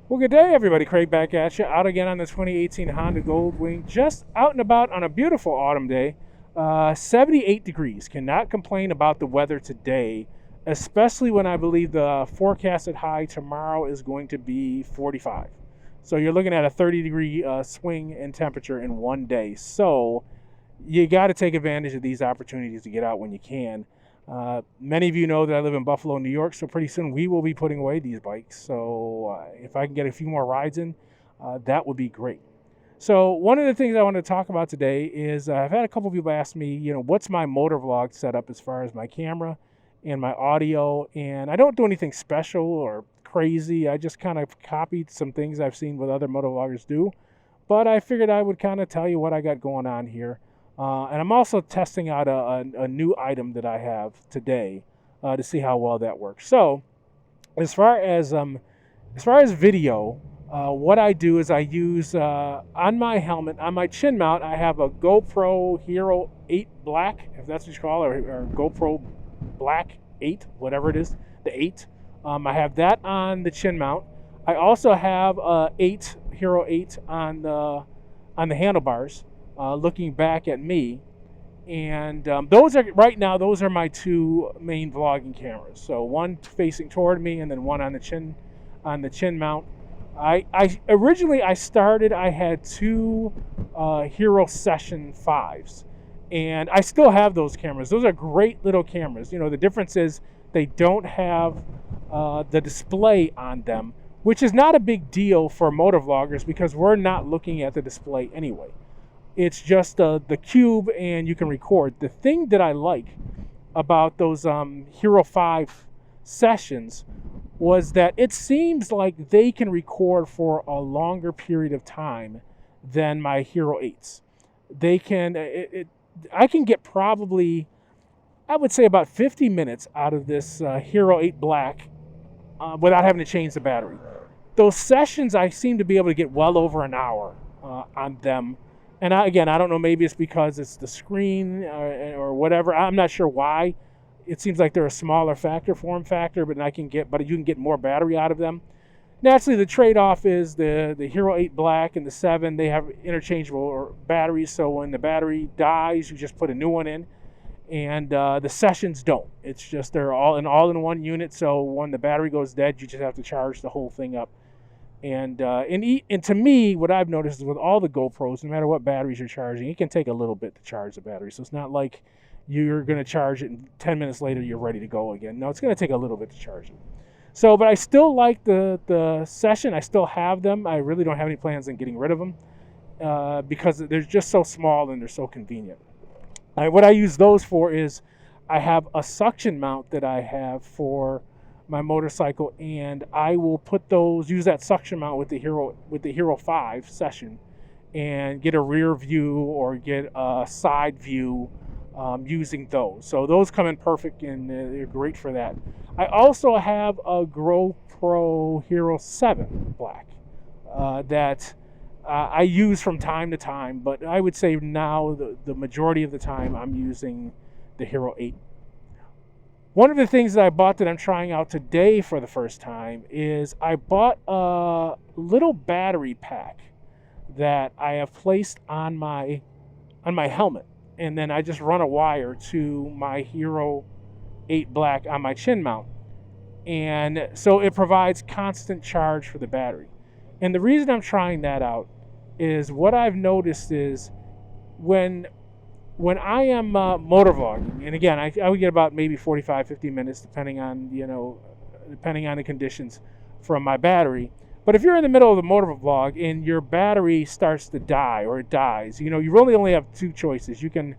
Well, good day, everybody. Craig back at you. Out again on the 2018 Honda Goldwing. Just out and about on a beautiful autumn day. 78 degrees. Cannot complain about the weather today, especially when I believe the forecasted high tomorrow is going to be 45. So you're looking at a 30-degree swing in temperature in one day. So you got to take advantage of these opportunities to get out when you can. Many of you know that I live in Buffalo, New York, so pretty soon we will be putting away these bikes. So if I can get a few more rides in, that would be great. So one of the things I want to talk about today is I've had a couple of people ask me, what's my motovlog setup as far as my camera and my audio, and I don't do anything special or crazy. I just kind of copied some things I've seen what other motovloggers do, but I figured I would kind of tell you what I got going on here. And I'm also testing out a new item that I have today to see how well that works. So, as far as video, what I do is I use on my helmet, on my chin mount, I have a GoPro Hero 8 Black, if that's what you call it, or GoPro Black 8, whatever it is, the 8. I have that on the chin mount. I also have Hero 8 on the handlebars. Looking back at me, and those are my two main vlogging cameras. So one facing toward me, and then one on the chin mount. I originally I had two Hero Session 5s, and I still have those cameras. Those are great little cameras. The difference is they don't have the display on them, which is not a big deal for motovloggers because we're not looking at the display anyway. It's just the cube, and you can record. The thing that I like about those Hero 5 sessions was that it seems like they can record for a longer period of time than my Hero 8s. They can. I can get probably, I would say, about 50 minutes out of this Hero 8 Black without having to change the battery. Those sessions, I seem to be able to get well over an hour on them. And I don't know, maybe it's because it's the screen or whatever. I'm not sure why. It seems like they're a smaller form factor, but you can get more battery out of them. Naturally, the trade-off is the Hero 8 Black and the 7, they have interchangeable batteries, so when the battery dies, you just put a new one in. And the sessions don't. It's just they're all in one unit, so when the battery goes dead, you just have to charge the whole thing up. And to me, what I've noticed is with all the GoPros, no matter what batteries you're charging, it can take a little bit to charge the battery. So it's not like you're going to charge it and 10 minutes later you're ready to go again. No, it's going to take a little bit to charge it. So, but I still like the Session. I still have them. I really don't have any plans on getting rid of them because they're just so small and they're so convenient. What I use those for is I have a suction mount that I have for my motorcycle, and I will use that suction mount with the Hero 5 Session and get a rear view or get a side view using those. So those come in perfect, and they're great for that. I also have a GoPro Hero 7 Black that I use from time to time, but I would say now the majority of the time I'm using the Hero 8. One of the things that I bought that I'm trying out today for the first time is I bought a little battery pack that I have placed on my helmet, and then I just run a wire to my Hero 8 Black on my chin mount, and so it provides constant charge for the battery. And the reason I'm trying that out is what I've noticed is when I am motovlogging, and again, I would get about maybe 45, 50 minutes, depending on the conditions from my battery. But if you're in the middle of the motovlog and your battery starts to die or it dies, you really only have two choices. You can,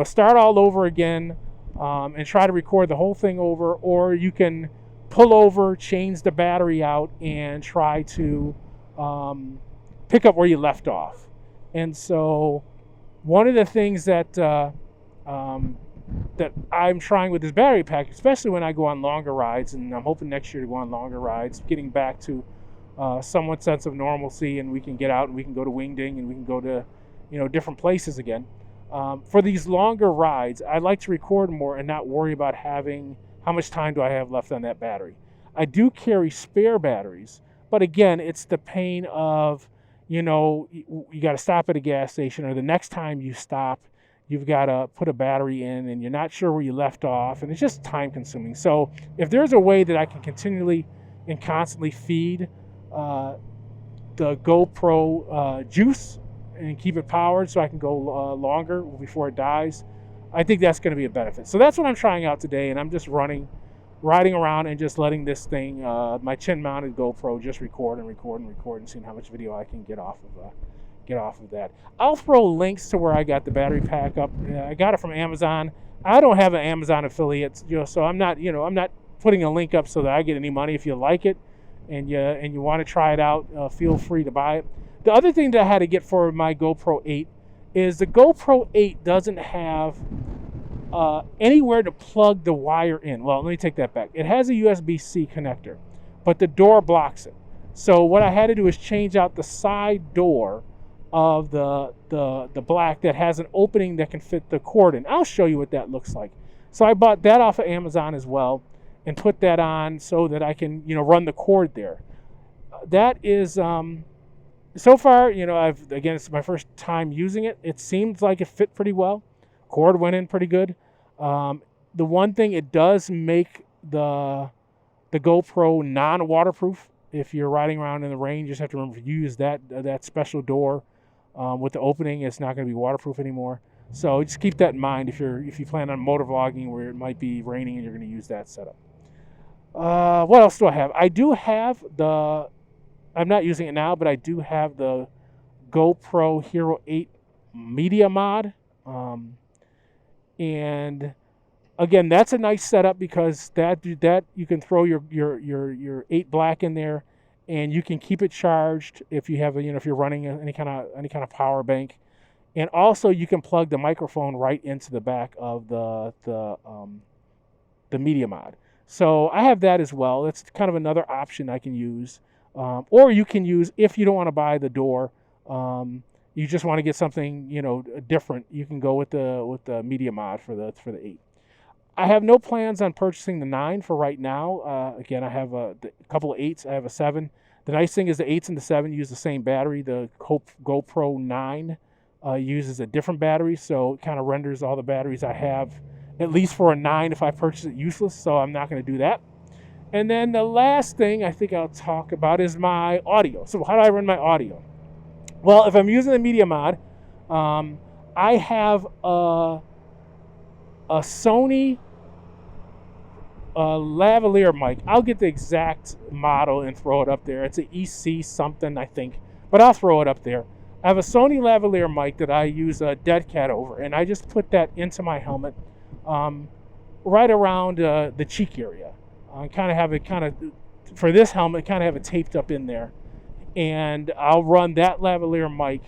start all over again and try to record the whole thing over, or you can pull over, change the battery out, and try to pick up where you left off. And so one of the things that I'm trying with this battery pack, especially when I go on longer rides, and I'm hoping next year to go on longer rides, getting back to somewhat sense of normalcy, and we can get out and we can go to Wingding and we can go to different places again. For these longer rides, I like to record more and not worry about having how much time do I have left on that battery. I do carry spare batteries, But again, it's the pain of, you know, you got to stop at a gas station, or the next time you stop, you've got to put a battery in and you're not sure where you left off, and it's just time consuming. So if there's a way that I can continually and constantly feed the GoPro juice and keep it powered so I can go longer before it dies, I think that's going to be a benefit. So that's what I'm trying out today, and I'm just riding around and just letting this thing, my chin-mounted GoPro, just record and seeing how much video I can get off of that. I'll throw links to where I got the battery pack up. I got it from Amazon. I don't have an Amazon affiliate, so I'm not putting a link up so that I get any money. If you like it and you want to try it out, feel free to buy it. The other thing that I had to get for my GoPro 8 is the GoPro 8 doesn't have anywhere to plug the wire in. Well, let me take that back. It has a USB-C connector, but the door blocks it. So what I had to do is change out the side door of the black that has an opening that can fit the cord in. I'll show you what that looks like. So I bought that off of Amazon as well and put that on so that I can, run the cord there. That is, so far, again, it's my first time using it. It seems like it fit pretty well. Cord went in pretty good. The one thing, it does make the GoPro non-waterproof. If you're riding around in the rain, you just have to remember to use that special door with the opening. It's not going to be waterproof anymore. So just keep that in mind if you plan on motovlogging where it might be raining and you're going to use that setup. What else do I have? I do have I'm not using it now, but I do have the GoPro Hero 8 Media Mod. And again, that's a nice setup because that you can throw your 8 black in there, and you can keep it charged if you have if you're running any kind of power bank, and also you can plug the microphone right into the back of the Media Mod. So I have that as well. It's kind of another option I can use, or you can use if you don't want to buy the door. You just want to get something, different. You can go with the Media Mod for the 8. I have no plans on purchasing the 9 for right now. Again, I have a couple of 8s. I have a 7. The nice thing is the 8s and the 7 use the same battery. The GoPro 9 uses a different battery, so it kind of renders all the batteries I have, at least for a 9, if I purchase it, useless. So I'm not going to do that. And then the last thing I think I'll talk about is my audio. So how do I run my audio? Well, if I'm using the Media Mod, I have a Sony lavalier mic. I'll get the exact model and throw it up there. It's an EC something, I think, but I'll throw it up there. I have a Sony lavalier mic that I use a dead cat over, and I just put that into my helmet right around the cheek area. I have it for this helmet, have it taped up in there. And I'll run that lavalier mic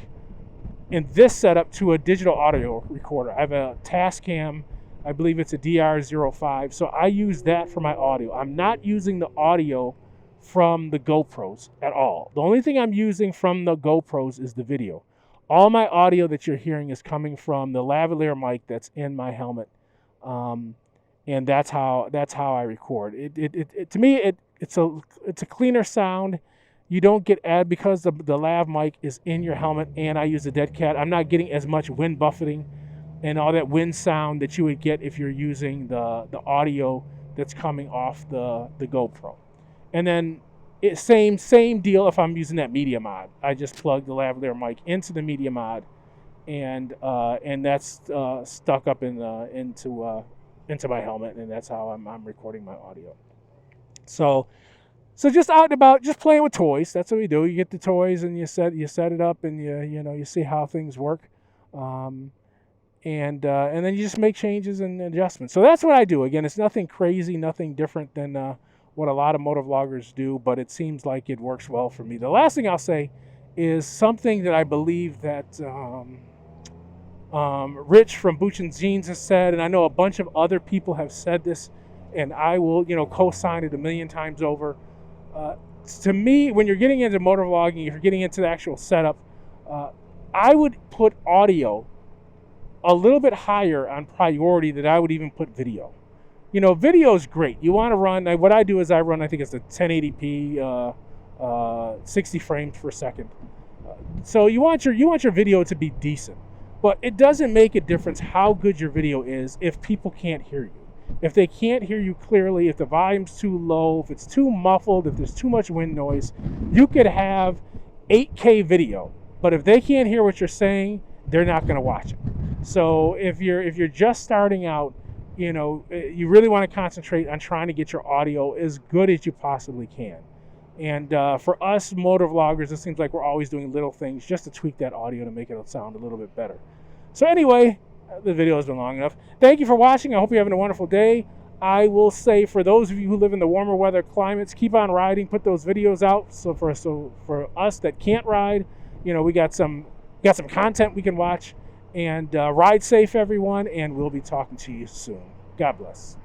in this setup to a digital audio recorder. I have a Tascam, I believe it's a DR05, so I use that for my audio. I'm not using the audio from the GoPros at all. The only thing I'm using from the GoPros is the video. All my audio that you're hearing is coming from the lavalier mic that's in my helmet, and that's how I record. To me, it's a cleaner sound. You don't get because the lav mic is in your helmet, and I use a dead cat. I'm not getting as much wind buffeting and all that wind sound that you would get if you're using the audio that's coming off the GoPro. And then same deal if I'm using that Media Mod. I just plug the lavalier mic into the Media Mod, and that's stuck up into my helmet, and that's how I'm recording my audio. So just out and about, just playing with toys. That's what we do. You get the toys and you set it up, and you see how things work, and then you just make changes and adjustments. So that's what I do. Again, it's nothing crazy, nothing different than what a lot of motovloggers do, but it seems like it works well for me. The last thing I'll say is something that I believe that Rich from Boots and Jeans has said, and I know a bunch of other people have said this, and I will co-sign it a million times over. To me, when you're getting into motovlogging, if you're getting into the actual setup, I would put audio a little bit higher on priority than I would even put video. Video is great. You want to run, what I do is I run, I think it's a 1080p 60 frames per second. So you want your video to be decent, but it doesn't make a difference how good your video is if people can't hear you. If they can't hear you clearly, if the volume's too low, if it's too muffled, if there's too much wind noise, you could have 8K video, but if they can't hear what you're saying, they're not going to watch it. So if you're just starting out, you really want to concentrate on trying to get your audio as good as you possibly can. And for us motor vloggers, it seems like we're always doing little things just to tweak that audio to make it sound a little bit better. So anyway, the video has been long enough. Thank you for watching. I hope you're having a wonderful day. I will say, for those of you who live in the warmer weather climates, keep on riding. Put those videos out. So for us that can't ride, we got some content we can watch. And ride safe, everyone. And we'll be talking to you soon. God bless.